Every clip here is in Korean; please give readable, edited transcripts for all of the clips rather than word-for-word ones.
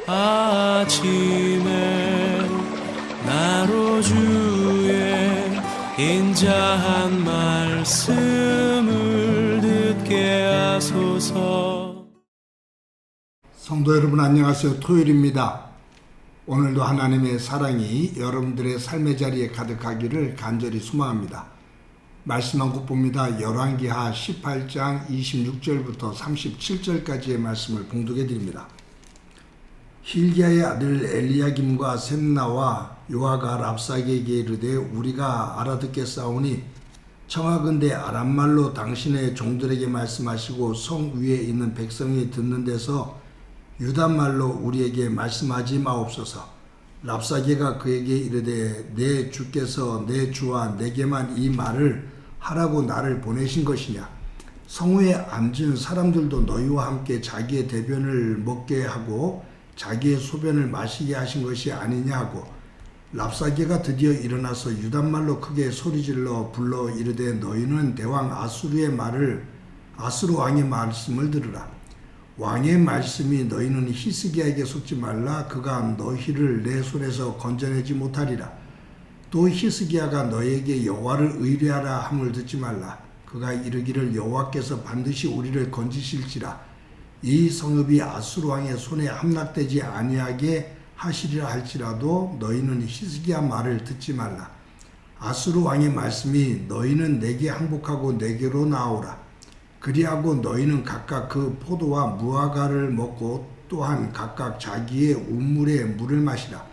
아침에 나로 주의 인자한 말씀을 듣게 하소서. 성도 여러분 안녕하세요. 토요일입니다. 오늘도 하나님의 사랑이 여러분들의 삶의 자리에 가득하기를 간절히 소망합니다. 말씀 한 곳 봅니다. 열왕기하 18장 26절부터 37절까지의 말씀을 봉독해 드립니다. 힐기야의 아들 엘리야김과 셈나와 요아가 랍사게에게 이르되 우리가 알아듣겠사오니 청하건대 아람말로 당신의 종들에게 말씀하시고 성 위에 있는 백성이 듣는 데서 유다말로 우리에게 말씀하지 마옵소서. 랍사게가 그에게 이르되 내 주께서 내 주와 내게만 이 말을 하라고 나를 보내신 것이냐. 성읍에 앉은 사람들도 너희와 함께 자기의 대변을 먹게 하고 자기의 소변을 마시게 하신 것이 아니냐 하고, 랍사게가 드디어 일어나서 유단말로 크게 소리질러 불러 이르되 너희는 대왕 아수르의 말을 아수르 왕의 말씀을 들으라. 왕의 말씀이 너희는 히스기야에게 속지 말라. 그가 너희를 내 손에서 건져내지 못하리라. 또 히스기야가 너희에게 여호와를 의뢰하라 함을 듣지 말라. 그가 이르기를 여호와께서 반드시 우리를 건지실지라. 이 성읍이 아수르 왕의 손에 함락되지 아니하게 하시리라 할지라도 너희는 히스기야 말을 듣지 말라. 아수르 왕의 말씀이 너희는 내게 항복하고 내게로 나오라. 그리하고 너희는 각각 그 포도와 무화과를 먹고 또한 각각 자기의 우물에 물을 마시라.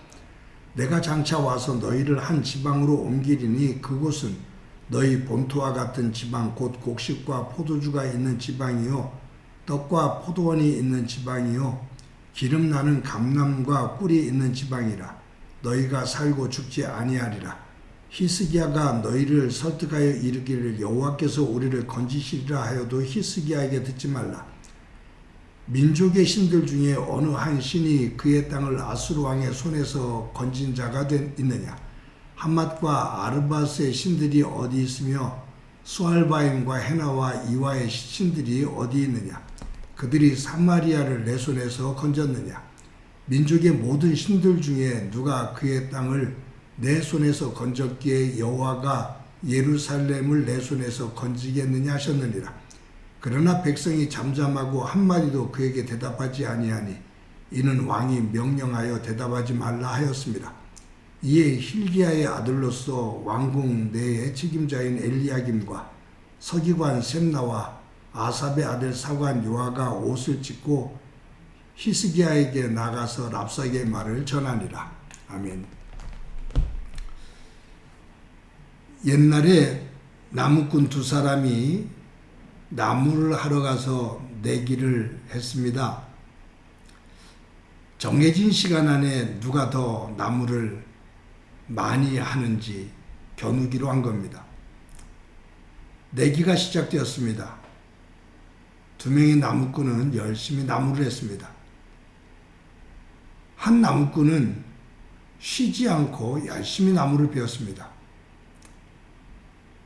내가 장차 와서 너희를 한 지방으로 옮기리니 그곳은 너희 본토와 같은 지방 곧 곡식과 포도주가 있는 지방이요 떡과 포도원이 있는 지방이요 기름 나는 감람과 꿀이 있는 지방이라. 너희가 살고 죽지 아니하리라. 히스기야가 너희를 설득하여 이르기를 여호와께서 우리를 건지시리라 하여도 히스기야에게 듣지 말라. 민족의 신들 중에 어느 한 신이 그의 땅을 아수르 왕의 손에서 건진 자가 있느냐. 함맛과 아르밧의 신들이 어디 있으며 수알바임과 헤나와 이와의 신들이 어디 있느냐. 그들이 사마리아를 내 손에서 건졌느냐. 민족의 모든 신들 중에 누가 그의 땅을 내 손에서 건졌기에 여호와가 예루살렘을 내 손에서 건지겠느냐 하셨느니라. 그러나 백성이 잠잠하고 한마디도 그에게 대답하지 아니하니 이는 왕이 명령하여 대답하지 말라 하였습니다. 이에 힐기야의 아들로서 왕궁 내의 책임자인 엘리야김과 서기관 셈나와 아삽의 아들 사관 요아가 옷을 찢고 히스기야에게 나가서 랍사게의 말을 전하니라. 아멘. 옛날에 나무꾼 두 사람이 나무를 하러 가서 내기를 했습니다. 정해진 시간 안에 누가 더 나무를 많이 하는지 겨누기로 한 겁니다. 내기가 시작되었습니다. 두 명의 나무꾼은 열심히 나무를 했습니다. 한 나무꾼은 쉬지 않고 열심히 나무를 베었습니다.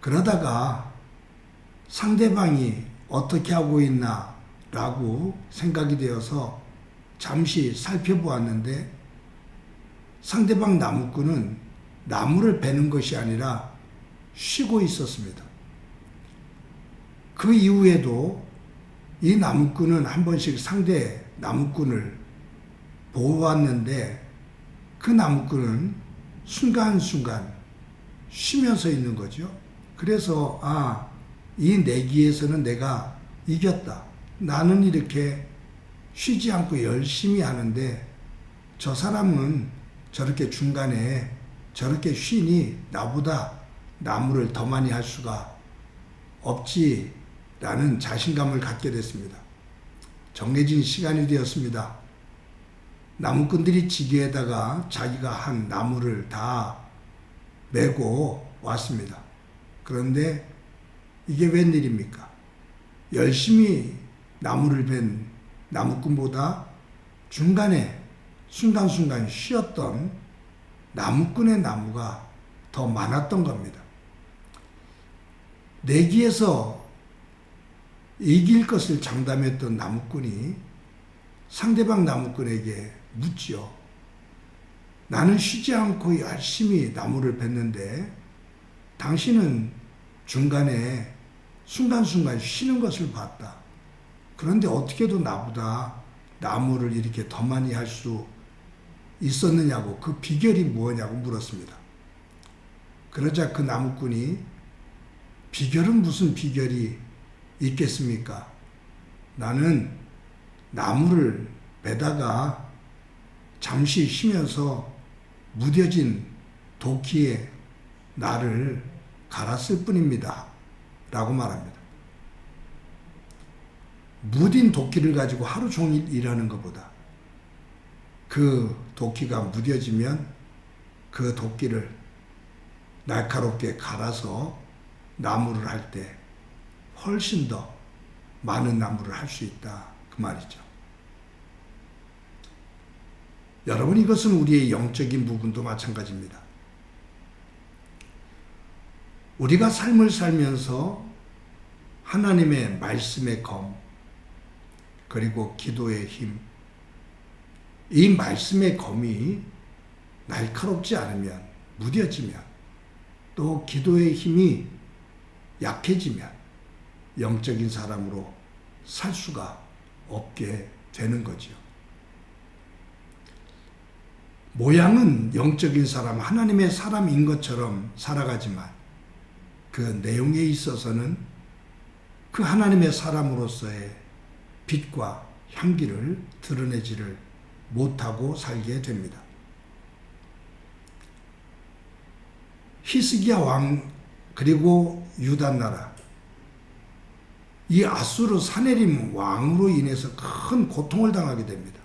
그러다가 상대방이 어떻게 하고 있나 라고 생각이 되어서 잠시 살펴보았는데 상대방 나무꾼은 나무를 베는 것이 아니라 쉬고 있었습니다. 그 이후에도 이 나무꾼은 한 번씩 상대 나무꾼을 보았는데 그 나무꾼은 순간순간 쉬면서 있는 거죠. 그래서 이 내기에서는 내가 이겼다. 나는 이렇게 쉬지 않고 열심히 하는데 저 사람은 저렇게 중간에 저렇게 쉬니 나보다 나무를 더 많이 할 수가 없지라는 자신감을 갖게 됐습니다. 정해진 시간이 되었습니다. 나무꾼들이 지게에다가 자기가 한 나무를 다 메고 왔습니다. 그런데 이게 웬일입니까? 열심히 나무를 벤 나무꾼보다 중간에 순간순간 쉬었던 나무꾼의 나무가 더 많았던 겁니다. 내기에서 이길 것을 장담했던 나무꾼이 상대방 나무꾼에게 묻지요. 나는 쉬지 않고 열심히 나무를 뱄는데 당신은 중간에 순간순간 쉬는 것을 봤다. 그런데 어떻게도 나보다 나무를 이렇게 더 많이 할 수 있었느냐고, 그 비결이 뭐냐고 물었습니다. 그러자 그 나무꾼이 비결은 무슨 비결이 있겠습니까? 나는 나무를 베다가 잠시 쉬면서 무뎌진 도끼에 나를 갈았을 뿐입니다. 라고 말합니다. 무딘 도끼를 가지고 하루 종일 일하는 것보다 그 도끼가 무뎌지면 그 도끼를 날카롭게 갈아서 나무를 할 때 훨씬 더 많은 나무를 할 수 있다. 그 말이죠. 여러분, 이것은 우리의 영적인 부분도 마찬가지입니다. 우리가 삶을 살면서 하나님의 말씀의 검, 그리고 기도의 힘, 이 말씀의 검이 날카롭지 않으면, 무뎌지면, 또 기도의 힘이 약해지면 영적인 사람으로 살 수가 없게 되는 거죠. 모양은 영적인 사람, 하나님의 사람인 것처럼 살아가지만 그 내용에 있어서는 그 하나님의 사람으로서의 빛과 향기를 드러내지를 못하고 살게 됩니다. 히스기야 왕, 그리고 유다 나라, 이 아수르 사네림 왕으로 인해서 큰 고통을 당하게 됩니다.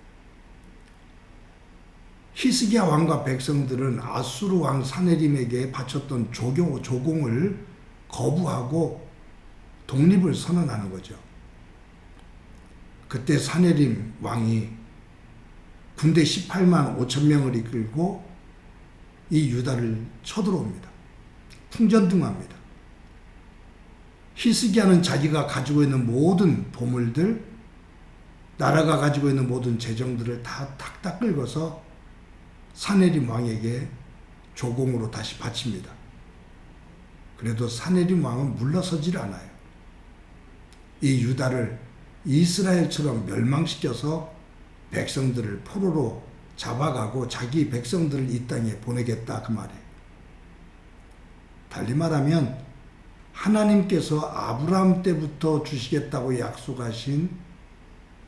히스기야 왕과 백성들은 아수르 왕 사네림에게 바쳤던 조공을 거부하고 독립을 선언하는 거죠. 그때 사네림 왕이 군대 18만 5천 명을 이끌고 이 유다를 쳐들어옵니다. 풍전등합니다. 히스기야는 자기가 가지고 있는 모든 보물들, 나라가 가지고 있는 모든 재정들을 다 탁탁 긁어서 사네림 왕에게 조공으로 다시 바칩니다. 그래도 사네림 왕은 물러서질 않아요. 이 유다를 이스라엘처럼 멸망시켜서 백성들을 포로로 잡아가고 자기 백성들을 이 땅에 보내겠다, 그 말이에요. 달리 말하면 하나님께서 아브라함 때부터 주시겠다고 약속하신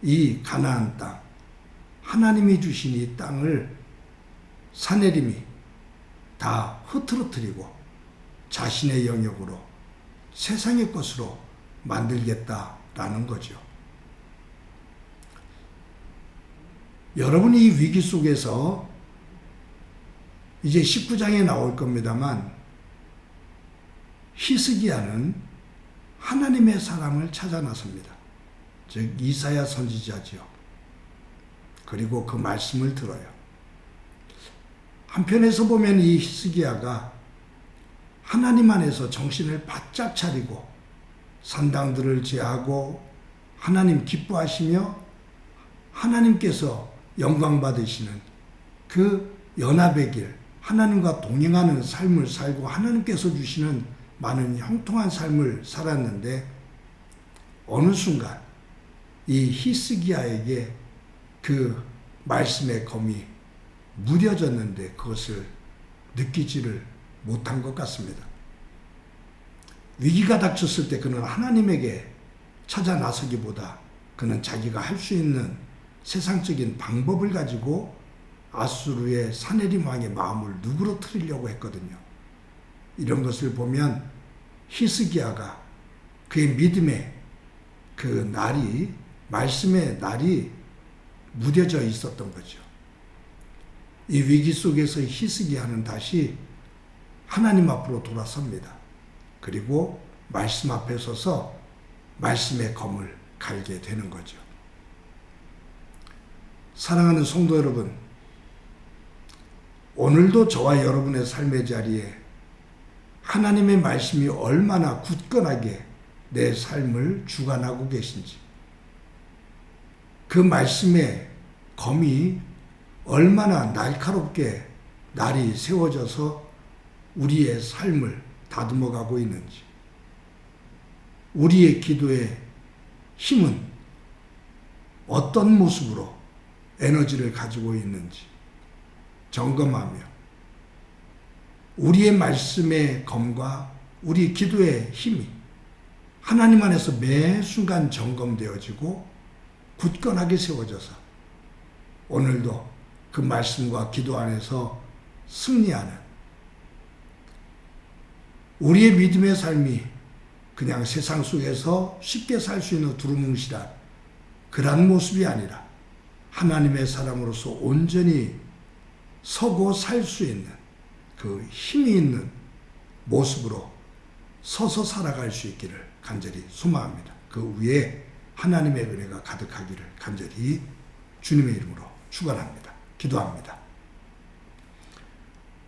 이 가나안 땅, 하나님이 주신 이 땅을 사네림이 다 흐트러뜨리고 자신의 영역으로, 세상의 것으로 만들겠다라는 거죠. 여러분이 이 위기 속에서 이제 19장에 나올 겁니다만, 히스기야는 하나님의 사람을 찾아 나섭니다. 즉 이사야 선지자지요. 그리고 그 말씀을 들어요. 한편에서 보면 이 히스기야가 하나님 안에서 정신을 바짝 차리고 산당들을 제하고 하나님 기뻐하시며 하나님께서 영광 받으시는 그 연합의 길, 하나님과 동행하는 삶을 살고 하나님께서 주시는 많은 형통한 삶을 살았는데, 어느 순간 이 히스기야에게 그 말씀의 검이 무뎌졌는데 그것을 느끼지를 못한 것 같습니다. 위기가 닥쳤을 때 그는 하나님에게 찾아 나서기보다 그는 자기가 할 수 있는 세상적인 방법을 가지고 아수르의 사네림 왕의 마음을 누그러뜨리려고 했거든요. 이런 것을 보면 히스기야가 그의 믿음의 그 날이, 말씀의 날이 무뎌져 있었던 거죠. 이 위기 속에서 히스기야는 다시 하나님 앞으로 돌아섭니다. 그리고 말씀 앞에 서서 말씀의 검을 갈게 되는 거죠. 사랑하는 성도 여러분, 오늘도 저와 여러분의 삶의 자리에 하나님의 말씀이 얼마나 굳건하게 내 삶을 주관하고 계신지, 그 말씀에 검이 얼마나 날카롭게 날이 세워져서 우리의 삶을 다듬어가고 있는지, 우리의 기도의 힘은 어떤 모습으로 에너지를 가지고 있는지 점검하며 우리의 말씀의 검과 우리 기도의 힘이 하나님 안에서 매 순간 점검되어지고 굳건하게 세워져서 오늘도 그 말씀과 기도 안에서 승리하는 우리의 믿음의 삶이 그냥 세상 속에서 쉽게 살 수 있는 두루뭉실한 그런 모습이 아니라 하나님의 사람으로서 온전히 서고 살 수 있는 그 힘이 있는 모습으로 서서 살아갈 수 있기를 간절히 소망합니다. 그 위에 하나님의 은혜가 가득하기를 간절히 주님의 이름으로 축원합니다. 기도합니다.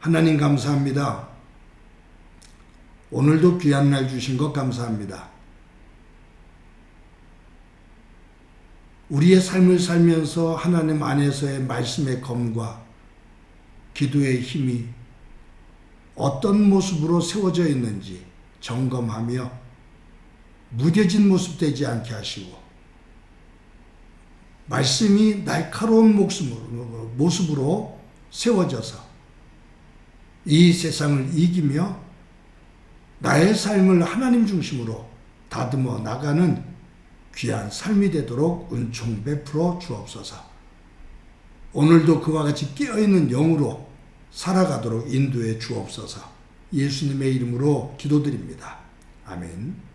하나님 감사합니다. 오늘도 귀한 날 주신 것 감사합니다. 우리의 삶을 살면서 하나님 안에서의 말씀의 검과 기도의 힘이 어떤 모습으로 세워져 있는지 점검하며 무뎌진 모습 되지 않게 하시고 말씀이 날카로운 모습으로 세워져서 이 세상을 이기며 나의 삶을 하나님 중심으로 다듬어 나가는 귀한 삶이 되도록 은총 베풀어 주옵소서. 오늘도 그와 같이 깨어있는 영으로 살아가도록 인도해 주옵소서. 예수님의 이름으로 기도드립니다. 아멘.